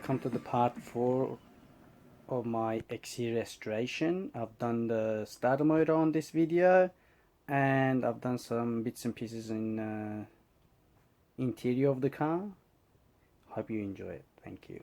welcome to the part 4 of my XC restoration. I've done the starter motor on this video, and I've done some bits and pieces in interior of the car. Hope you enjoy it. Thank you.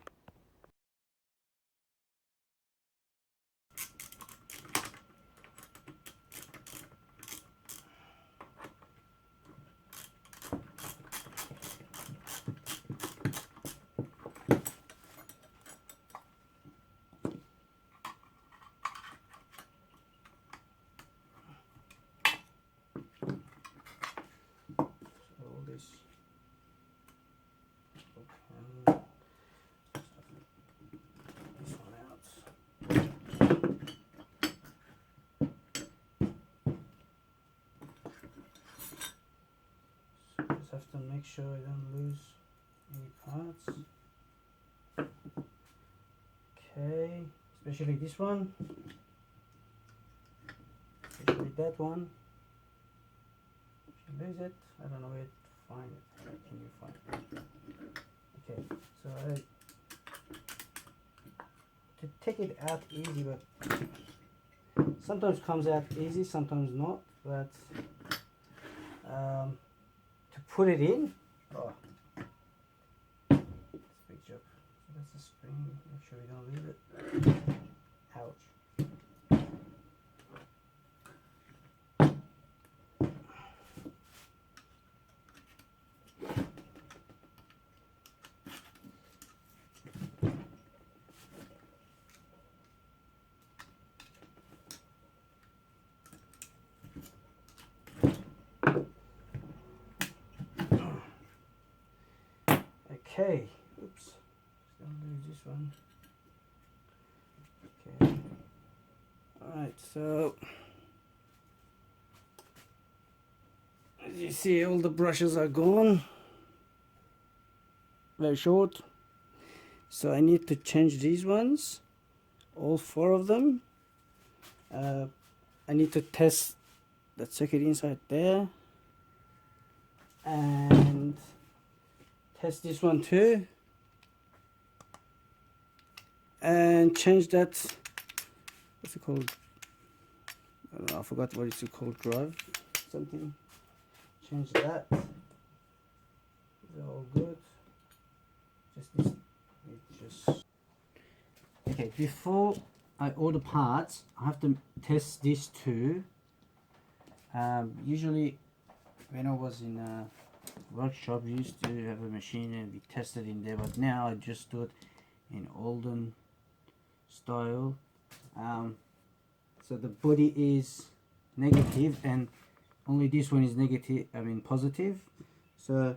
Have to make sure I don't lose any parts. Okay, especially this one, especially that one. If you lose it, I don't know where to find it. Where can you find it? Okay, so I to take it out easy, but sometimes comes out easy, sometimes not. But to put it in, oh, it's a big job. So that's the spring. Make sure we don't leave it. Ouch. Okay, oops, don't lose this one. Okay, alright, so as you see, all the brushes are gone, very short, so I need to change these ones, all 4 of them. I need to test that circuit inside there, and test this one too, and change that, what's it called, I don't know, I forgot what it's called, drive something. Change that. They're all good. Just this, okay, before I order parts I have to test these two. Usually when I was in a workshop, we used to have a machine and we tested in there, but now I just do it in olden style. So the body is negative and only this one is negative, I mean positive. So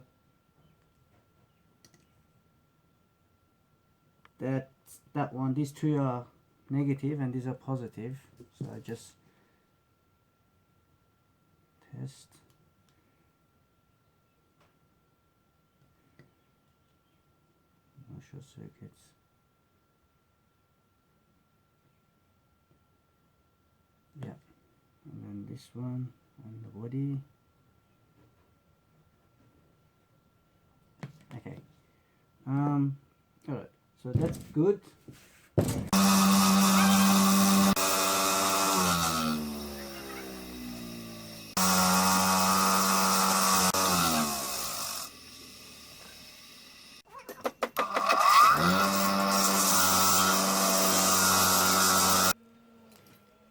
that one, these two are negative and these are positive, so I just test. Short circuits. Yeah, and then this one on the body. Okay. Alright, so that's good.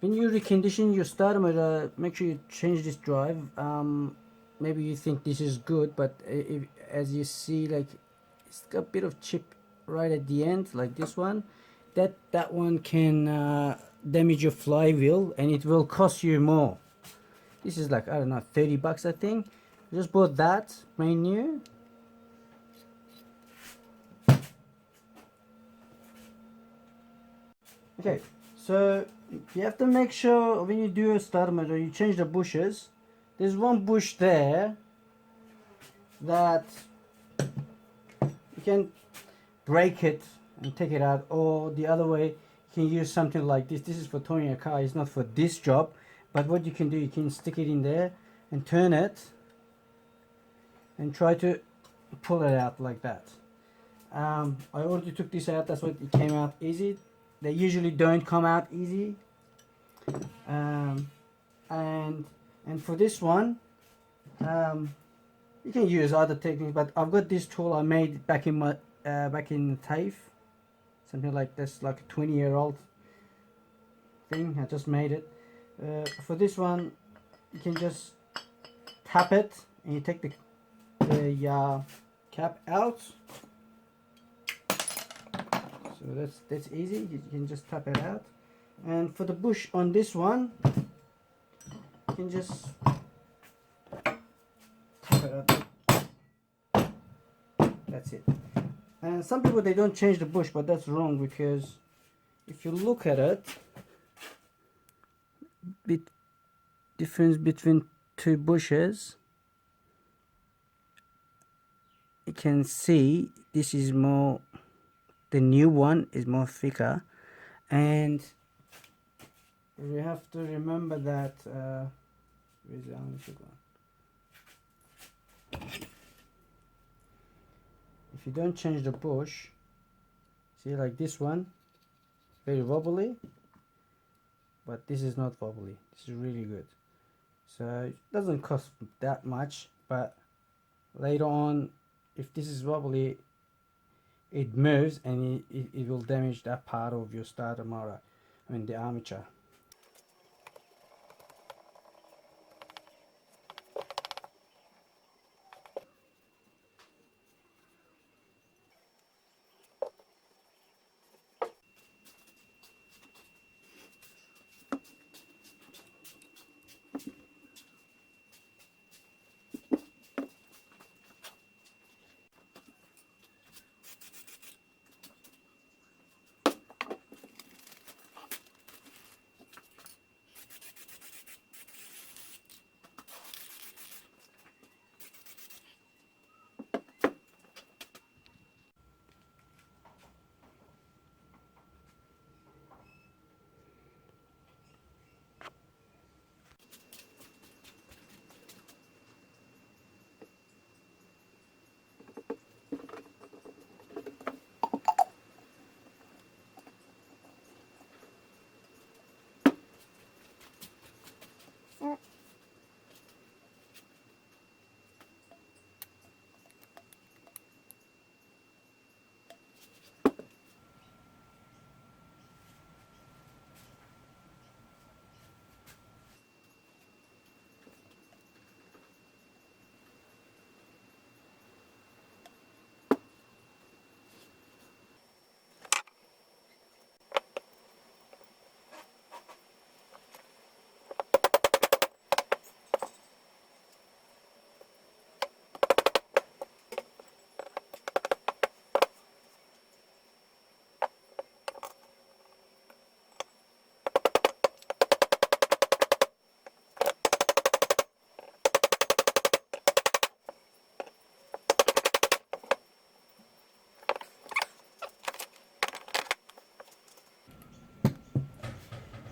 When you recondition your starter motor, make sure you change this drive. Maybe you think this is good, but as you see, like it's got a bit of chip right at the end, like this one. That one can damage your flywheel, and it will cost you more. This is like, I don't know, 30 bucks I think. Just bought that brand new. Okay, so you have to make sure when you do a starter motor, you change the bushes. There's one bush there that you can break it and take it out, or the other way, you can use something like this. This is for towing a car, it's not for this job, but what you can do, you can stick it in there and turn it and try to pull it out like that. I already took this out, that's why it came out easy. They usually don't come out easy. And for this one, you can use other techniques, but I've got this tool I made back in my back in TAFE, something like this, like a 20-year-old thing. I just made it. For this one, you can just tap it and you take the cap out. So that's easy. You can just tap it out. And for the bush on this one, you can just tap it out. That's it. And some people, they don't change the bush, but that's wrong, because if you look at it, bit difference between two bushes, you can see this is more, the new one is more thicker, and we have to remember that where's the armature gone? If you don't change the bush, see, like this one, very wobbly, but this is not wobbly. This is really good. So it doesn't cost that much, but later on, if this is wobbly, it moves and it will damage that part of your starter motor, I mean the armature.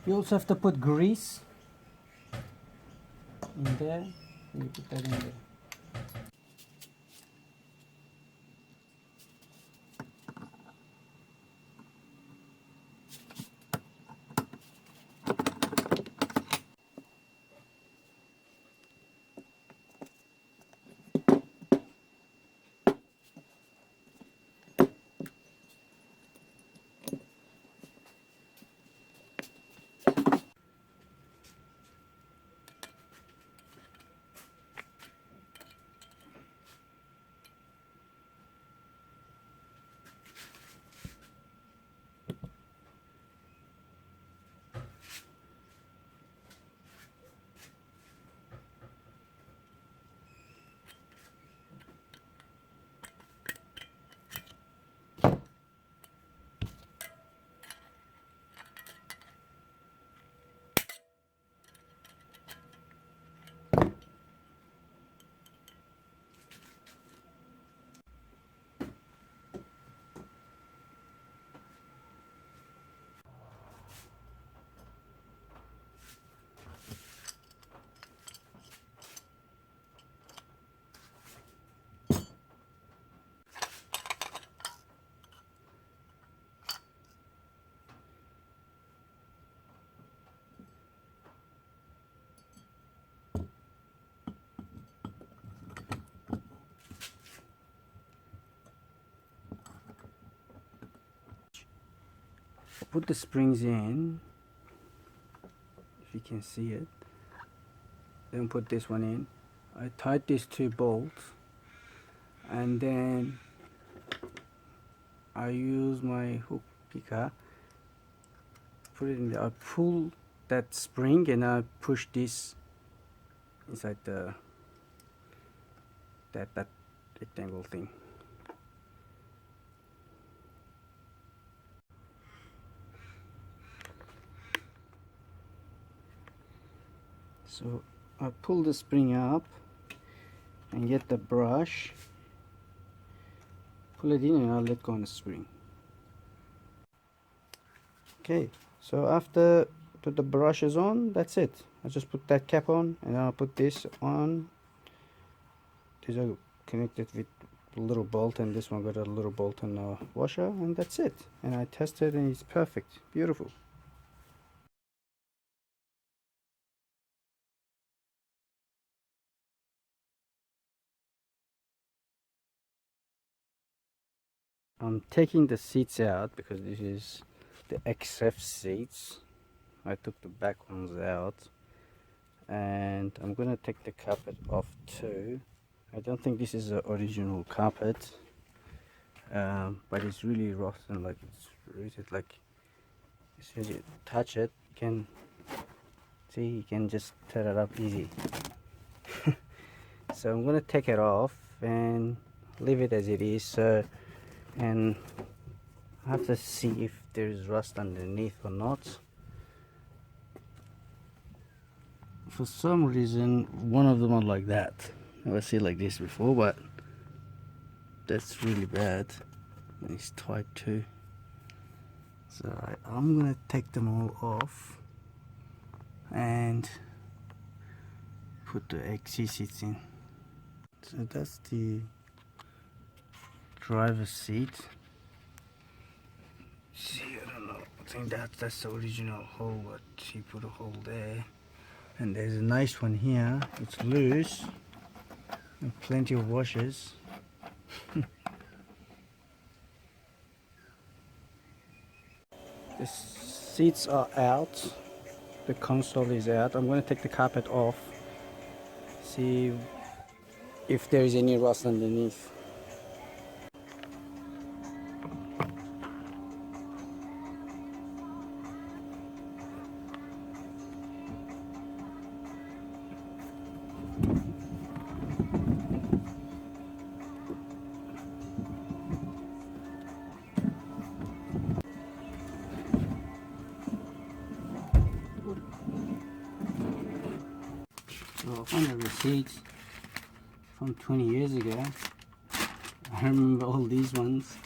You also have to put grease in there. You put that in there. put the springs in, if you can see it, then put this one in. I tied these two bolts, and then I use my hook picker, put it in there. I pull that spring and I push this inside the that rectangle thing. So I pull the spring up and get the brush, pull it in, and I'll let go on the spring. Okay, so after put the brushes on, that's it. I just put that cap on, and I'll put this on. These are connected with a little bolt, and this one got a little bolt and a washer, and that's it. And I tested, and it's perfect, beautiful. I'm taking the seats out because this is the XF seats. I took the back ones out, and I'm gonna take the carpet off too. I don't think this is the original carpet, but it's really rotten. Like it's rooted. Like as soon as you touch it, you can see you can just tear it up easy. So I'm gonna take it off and leave it as it is. So, and I have to see if there's rust underneath or not. For some reason, one of them are like that. Never seen like this before, but that's really bad. And it's tight too. So I'm gonna take them all off and put the XC seats in. So that's the driver's seat. See, I don't know. I think that's the original hole, but she put a hole there. And there's a nice one here. It's loose and plenty of washers. The seats are out. The console is out. I'm going to take the carpet off. See if there is any rust underneath. So I found a receipt from 20 years ago. I remember all these ones.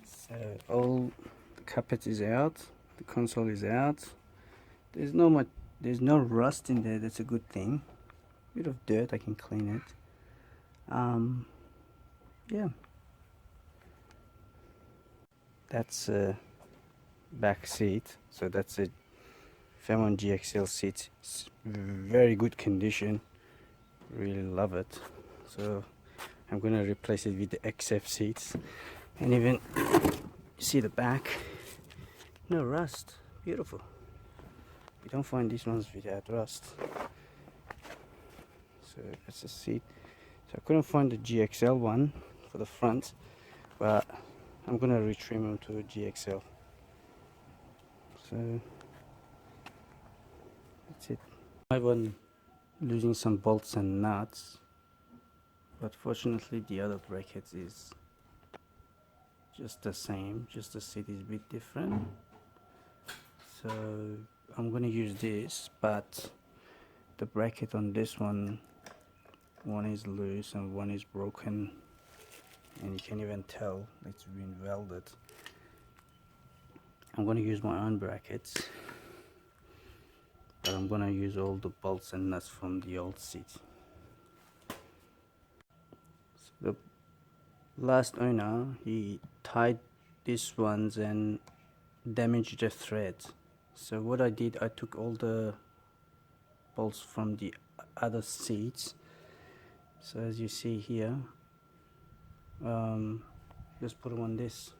So all the carpet is out, the console is out. There's no rust in there. That's a good thing. Bit of dirt, I can clean it. Yeah. That's a back seat. So that's a Fairmont GXL seat. It's very good condition. Really love it. So I'm gonna replace it with the XF seats. And even see the back, no rust. Beautiful. You don't find these ones without rust. So that's a seat. So I couldn't find the GXL one for the front, but I'm gonna retrim them to a GXL. So that's it. I was losing some bolts and nuts, but fortunately the other brackets is just the same, just the seat is a bit different. So I'm gonna use this, but the bracket on this one is loose and one is broken, and you can even tell it's been welded. I'm gonna use my own brackets, but I'm gonna use all the bolts and nuts from the old seat. So the last owner, he tied these ones and damaged the thread. So what I did, I took all the bolts from the other seats So as you see here, just put them on this.